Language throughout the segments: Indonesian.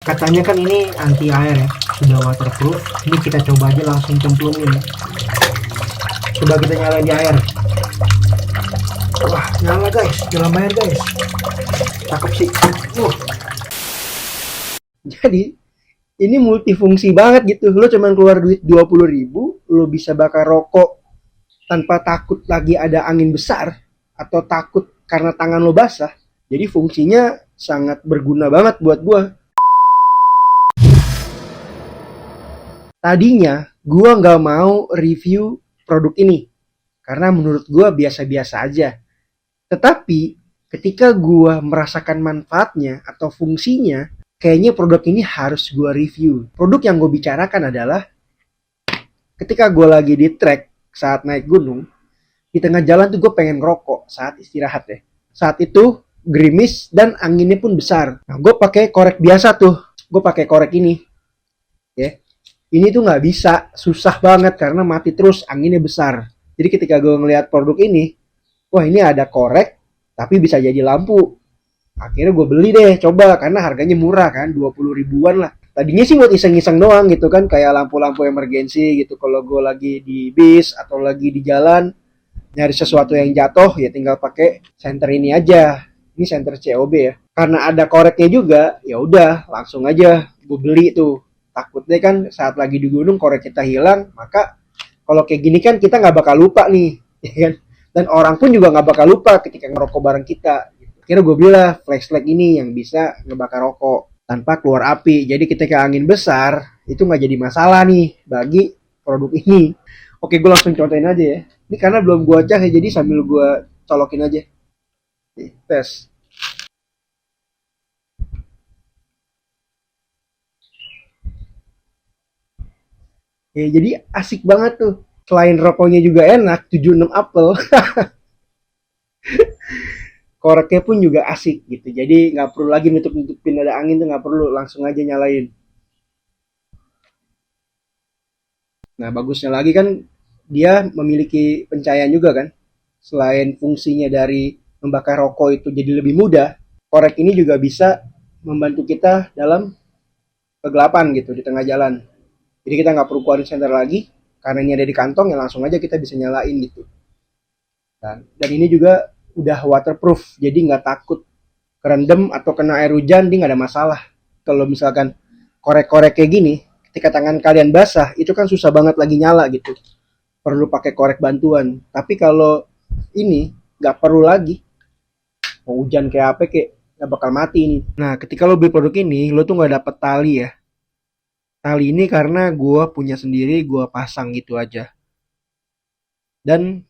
Katanya kan ini anti air ya, sudah waterproof. Ini kita coba aja langsung cemplungin. Coba kita nyalain di air. Wah, nyala guys, dalam air guys. Cakep sih. Jadi ini multifungsi banget gitu. Lo cuman keluar duit 20.000, lo bisa bakar rokok tanpa takut lagi ada angin besar atau takut karena tangan lo basah. Jadi fungsinya sangat berguna banget buat gua. Tadinya gua nggak mau review produk ini karena menurut gua biasa-biasa aja. Tetapi ketika gua merasakan manfaatnya atau fungsinya, kayaknya produk ini harus gua review. Produk yang gue bicarakan adalah ketika gue lagi di trek saat naik gunung, di tengah jalan tuh gue pengen ngerokok saat istirahat ya. Saat itu gerimis dan anginnya pun besar. Nah, gue pakai korek biasa tuh. Gue pakai korek ini. Ya. Ini tuh nggak bisa, susah banget karena mati terus, anginnya besar. Jadi ketika gue ngelihat produk ini, wah ini ada korek, tapi bisa jadi lampu. Akhirnya gue beli deh, coba karena harganya murah kan, 20 ribuan lah. Tadinya sih buat iseng-iseng doang gitu kan, kayak lampu-lampu emergensi gitu. Kalau gue lagi di bis atau lagi di jalan nyari sesuatu yang jatuh, ya tinggal pakai senter ini aja. Ini senter COB ya. Karena ada koreknya juga, ya udah langsung aja gue beli tuh. Takutnya kan saat lagi di gunung korek kita hilang, maka kalau kayak gini kan kita nggak bakal lupa nih, ya kan? Dan orang pun juga nggak bakal lupa ketika ngerokok bareng kita. Akhirnya gue belilah flashlight ini yang bisa ngebakar rokok tanpa keluar api. Jadi ketika angin besar itu nggak jadi masalah nih bagi produk ini. Oke, gue langsung contohin aja ya. Ini karena belum gue cas ya, jadi sambil gue colokin aja. Nih, tes. Ya, jadi asik banget tuh. Selain rokoknya juga enak, 76 apel. Koreknya pun juga asik gitu. Jadi nggak perlu lagi nutup-nutupin ada angin tuh nggak perlu, langsung aja nyalain. Nah bagusnya lagi kan dia memiliki pencahayaan juga kan. Selain fungsinya dari membakar rokok itu jadi lebih mudah, korek ini juga bisa membantu kita dalam kegelapan gitu di tengah jalan. Jadi kita nggak perlu keluarin senter lagi, karena ini ada di kantong ya langsung aja kita bisa nyalain gitu. Dan ini juga udah waterproof, jadi nggak takut kerendam atau kena air hujan, dia nggak ada masalah. Kalau misalkan korek-korek kayak gini, ketika tangan kalian basah, itu kan susah banget lagi nyala gitu. Perlu pakai korek bantuan. Tapi kalau ini nggak perlu lagi. Mau hujan kayak apa kayak nggak bakal mati ini. Nah, ketika lo beli produk ini, lo tuh nggak dapet tali ya. Tali ini karena gue punya sendiri, gue pasang gitu aja. Dan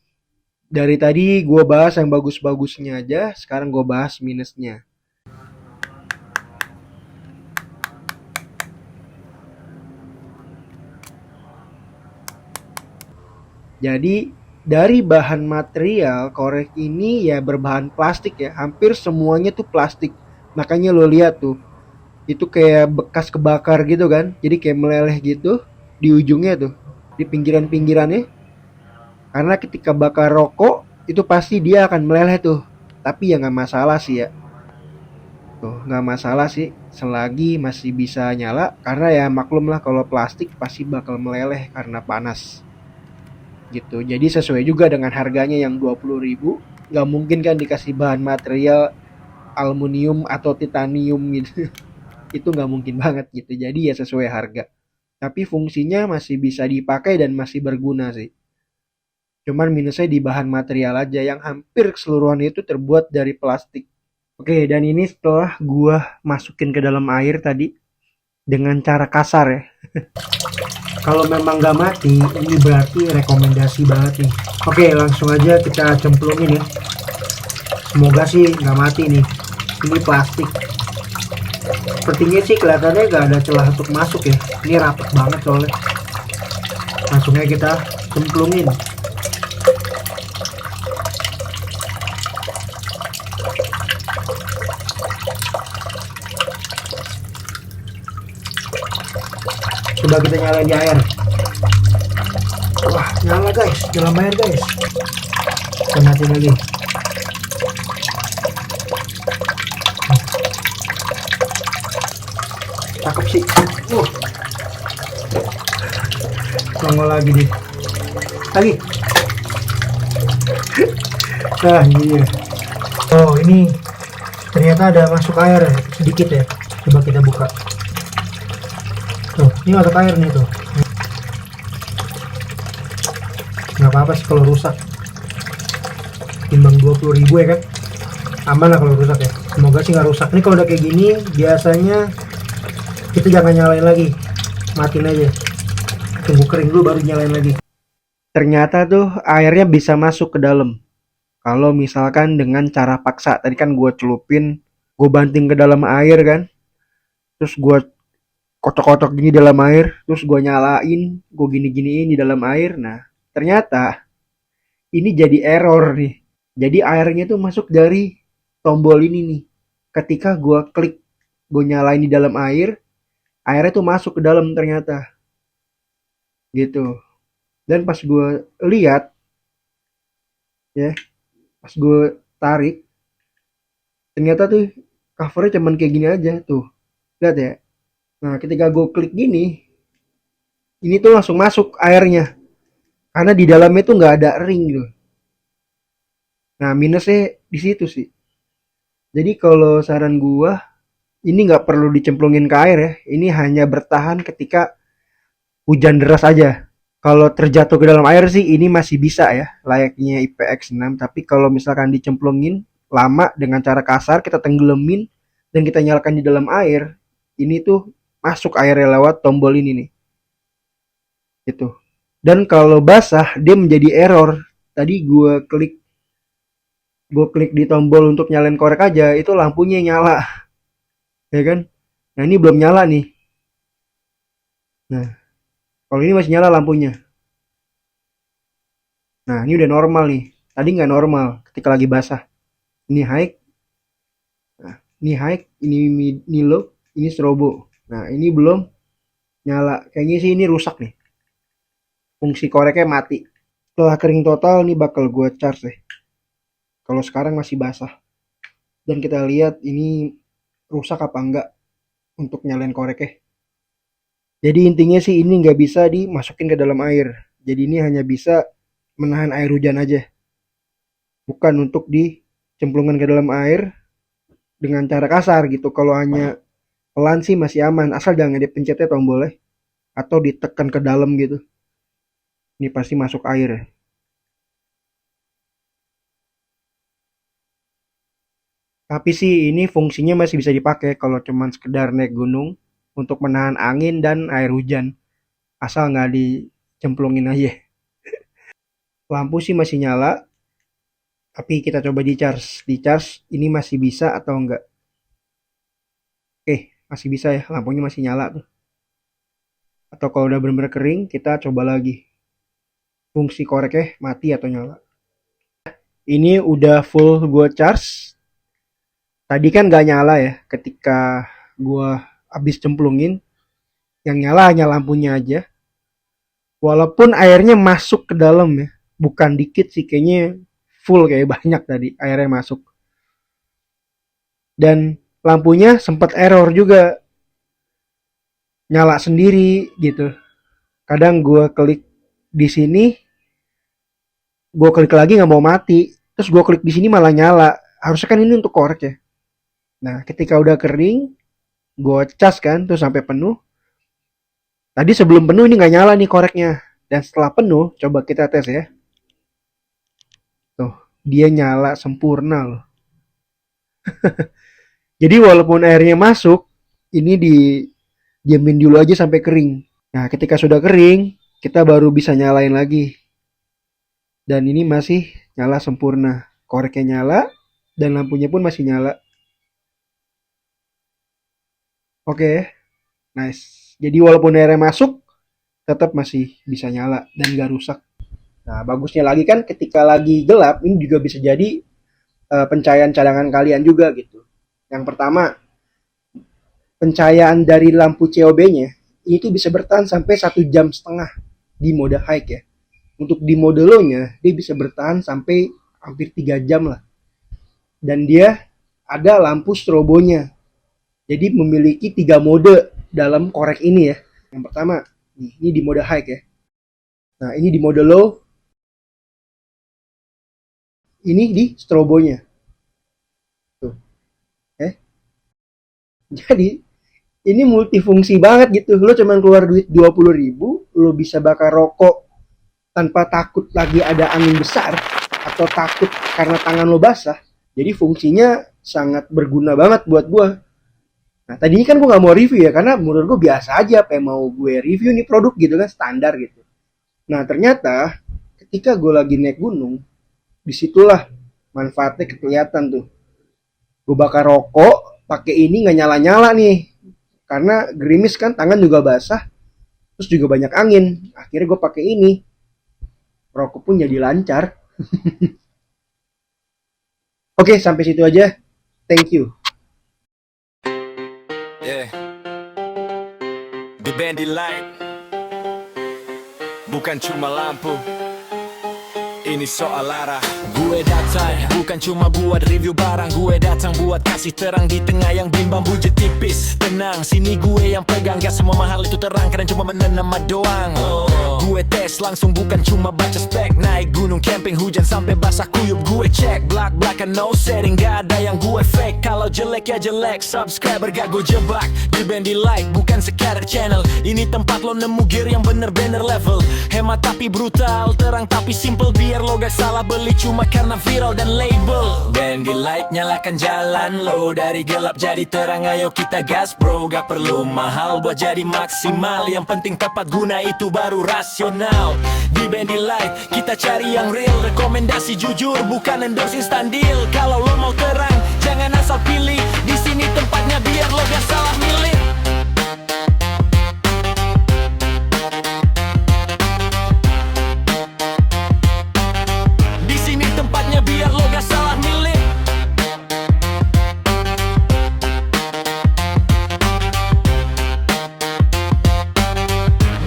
dari tadi gue bahas yang bagus-bagusnya aja, sekarang gue bahas minusnya. Jadi dari bahan material korek ini ya berbahan plastik ya, hampir semuanya tuh plastik. Makanya lo lihat tuh, itu kayak bekas kebakar gitu kan, jadi kayak meleleh gitu di ujungnya tuh, di pinggiran-pinggirannya. Karena ketika bakar rokok itu pasti dia akan meleleh tuh. Tapi ya nggak masalah sih ya. Tuh nggak masalah sih selagi masih bisa nyala. Karena ya maklum lah kalau plastik pasti bakal meleleh karena panas. Gitu. Jadi sesuai juga dengan harganya yang 20.000. Nggak mungkin kan dikasih bahan material aluminium atau titanium gitu. Itu nggak mungkin banget gitu. Jadi ya sesuai harga. Tapi fungsinya masih bisa dipakai dan masih berguna sih. Cuman minusnya di bahan material aja yang hampir keseluruhan itu terbuat dari plastik. Oke, dan ini setelah gua masukin ke dalam air tadi dengan cara kasar ya. Kalau memang nggak mati, ini berarti rekomendasi banget nih. Oke, langsung aja kita cemplungin ya. Semoga sih nggak mati nih. Ini plastik. Sepertinya sih kelihatannya nggak ada celah untuk masuk ya. Ini rapat banget soalnya. Langsung aja kita cemplungin. Coba kita nyalain di air. Wah, nyala guys, dalam air guys. Kita matiin lagi. cakep sih. Nongol lagi nih. Lagi. Nah ini dia. Oh ini ternyata ada masuk air ya, sedikit ya. Coba kita buka. Tuh, ini masuk air nih tuh. Nggak apa-apa sih kalau rusak. Timbang 20.000 ya kan. Aman lah kalau rusak ya. Semoga sih nggak rusak. Nih kalau udah kayak gini, biasanya kita jangan nyalain lagi. Matiin aja. Tunggu kering dulu baru nyalain lagi. Ternyata tuh airnya bisa masuk ke dalam. Kalau misalkan dengan cara paksa, tadi kan gue celupin, gue banting ke dalam air kan, terus gue kotok-kotok gini dalam air, terus gue nyalain, gue gini-giniin di dalam air. Nah, ternyata ini jadi error nih. Jadi airnya tuh masuk dari tombol ini nih. Ketika gue klik, gue nyalain di dalam air, airnya tuh masuk ke dalam ternyata. Gitu. Dan pas gue lihat, ya, pas gue tarik, ternyata tuh covernya cuman kayak gini aja tuh. Lihat ya. Nah, ketika gue klik gini, ini tuh langsung masuk airnya. Karena di dalamnya tuh nggak ada ring gitu. Nah, minusnya di situ sih. Jadi kalau saran gua, ini nggak perlu dicemplungin ke air ya. Ini hanya bertahan ketika hujan deras aja. Kalau terjatuh ke dalam air sih ini masih bisa ya, layaknya IPX6. Tapi kalau misalkan dicemplungin lama dengan cara kasar, kita tenggelamin dan kita nyalakan di dalam air, ini tuh masuk airnya lewat tombol ini nih. Gitu. Dan kalau basah, dia menjadi error. Tadi gue klik di tombol untuk nyalain korek aja, itu lampunya nyala, ya kan? Nah ini belum nyala nih. Nah kalau ini masih nyala lampunya. Nah ini udah normal nih. Tadi nggak normal ketika lagi basah. Ini high, nah, ini high, ini low, ini strobo. Nah ini belum nyala. Kayaknya sih ini rusak nih. Fungsi koreknya mati. Setelah kering total nih bakal gue charge deh. Kalau sekarang masih basah. Dan kita lihat ini rusak apa enggak untuk nyalain koreknya. Jadi intinya sih ini nggak bisa dimasukin ke dalam air. Jadi ini hanya bisa menahan air hujan aja. Bukan untuk dicemplungkan ke dalam air dengan cara kasar gitu. Kalau hanya pelan sih masih aman. Asal jangan dipencetnya tombolnya. Atau ditekan ke dalam gitu. Ini pasti masuk air. Tapi sih ini fungsinya masih bisa dipakai kalau cuman sekedar naik gunung untuk menahan angin dan air hujan. Asal nggak dicemplungin aja. Lampu sih masih nyala, tapi kita coba di charge. Di charge ini masih bisa atau enggak? Oke, masih bisa ya, lampunya masih nyala tuh. Atau kalau udah benar-benar kering, kita coba lagi. Fungsi koreknya mati atau nyala. Ini udah full gue charge. Tadi kan gak nyala ya ketika gue habis cemplungin. Yang nyala hanya lampunya aja. Walaupun airnya masuk ke dalam ya. Bukan dikit sih, kayaknya full kayak banyak tadi airnya masuk. Dan lampunya sempat error juga. Nyala sendiri gitu. Kadang gue klik di sini, gue klik lagi nggak mau mati, terus gue klik di sini malah nyala. Harusnya kan ini untuk korek ya. Nah ketika udah kering, gue cas kan tuh sampai penuh. Tadi sebelum penuh ini nggak nyala nih koreknya, dan setelah penuh coba kita tes ya. Tuh dia nyala sempurna loh. Jadi walaupun airnya masuk, ini diamin dulu aja sampai kering. Nah ketika sudah kering, kita baru bisa nyalain lagi. Dan ini masih nyala sempurna. Koreknya nyala dan lampunya pun masih nyala. Oke, nice. Jadi walaupun airnya masuk, tetap masih bisa nyala dan gak rusak. Nah, bagusnya lagi kan ketika lagi gelap, ini juga bisa jadi pencahayaan cadangan kalian juga gitu. Yang pertama, pencahayaan dari lampu COB-nya ini tuh bisa bertahan sampai 1,5 jam di mode high ya. Untuk di mode low-nya, dia bisa bertahan sampai hampir 3 jam lah. Dan dia ada lampu strobonya. Jadi memiliki 3 mode. dalam korek ini ya. Yang pertama, nih, ini di mode high ya. Nah, ini di mode low. Ini di strobonya. Tuh. Jadi, ini multifungsi banget gitu. Lo cuman keluar duit 20.000, lo bisa bakar rokok tanpa takut lagi ada angin besar atau takut karena tangan lo basah. Jadi fungsinya sangat berguna banget buat gue. Nah, tadinya kan gue gak mau review ya, karena menurut gue biasa aja, apa yang mau gue review nih produk gitu kan, standar gitu. Nah, ternyata ketika gue lagi naik gunung, disitulah manfaatnya kelihatan tuh. Gue bakar rokok, pakai ini nggak nyala-nyala nih, karena gerimis kan, tangan juga basah, terus juga banyak angin. Akhirnya gue pakai ini, rokok pun jadi lancar. Oke, sampai situ aja. Thank you. Yeah. The Bendy Light bukan cuma lampu, ini soal arah. Gue datang bukan cuma buat review barang, gue datang buat kasih terang di tengah yang bimbang budget tipis. Tenang, sini gue yang pegang, gak semua mahal itu terang, kadang cuma menenam doang. Gue tes langsung bukan cuma baca spek, naik gunung camping hujan sampai basah kuyup gue cek. Belak-belakan no setting, gak ada yang gue fake. Kalau jelek ya jelek, subscriber gak gue jebak. The Bendy Light bukan sekadar channel, ini tempat lo nemu gear yang bener-bener level. Hemat tapi brutal, terang tapi simple, biar lo gak salah beli cuma karena viral dan label. Bendy Light nyalakan jalan lo, dari gelap jadi terang, ayo kita gas bro. Gak perlu mahal buat jadi maksimal, yang penting tepat guna itu baru rasional. Di Bendy Light kita cari yang real, rekomendasi jujur bukan endorse instan deal. Kalau lo mau terang jangan asal pilih, di sini tempatnya biar lo gak salah milih. Di sini tempatnya biar lo gak salah milih.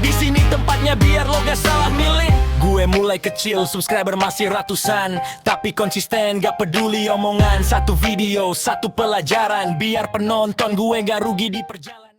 Di sini tempatnya biar lo gak salah milih. Gue mulai kecil, subscriber masih ratusan, tapi konsisten gak peduli omongan. Satu video, satu pelajaran, biar penonton gue gak rugi di perjalanan.